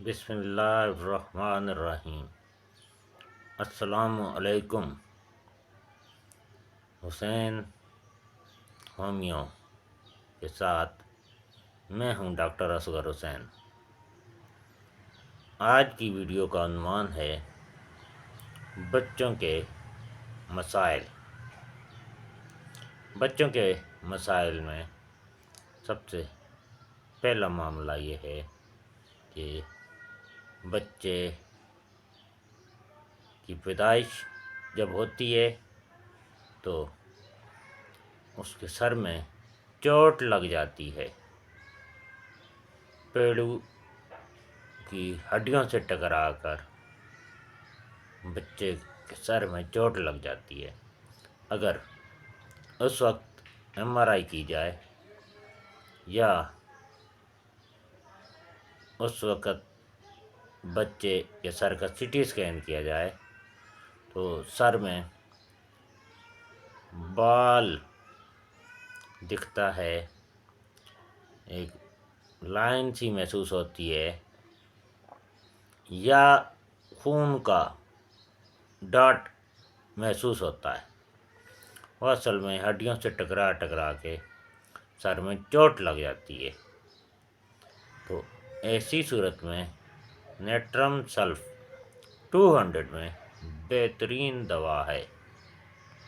بسم اللہ الرحمن الرحیم۔ السلام علیکم۔ حسین ہومیو کے ساتھ میں ہوں ڈاکٹر اصغر حسین۔ آج کی ویڈیو کا عنوان ہے بچوں کے مسائل۔ بچوں کے مسائل میں سب سے پہلا معاملہ یہ ہے کہ بچے کی پیدائش جب ہوتی ہے تو اس کے سر میں چوٹ لگ جاتی ہے، پیڑو کی ہڈیوں سے ٹکرا کر بچے کے سر میں چوٹ لگ جاتی ہے۔ اگر اس وقت MRI کی جائے یا اس وقت بچے کے سر کا CT اسکین کیا جائے تو سر میں بال دکھتا ہے، ایک لائن سی محسوس ہوتی ہے یا خون کا ڈاٹ محسوس ہوتا ہے۔ وہ اصل میں ہڈیوں سے ٹکرا کے سر میں چوٹ لگ جاتی ہے۔ تو ایسی صورت میں نیٹرم سلف 200 میں بہترین دوا ہے۔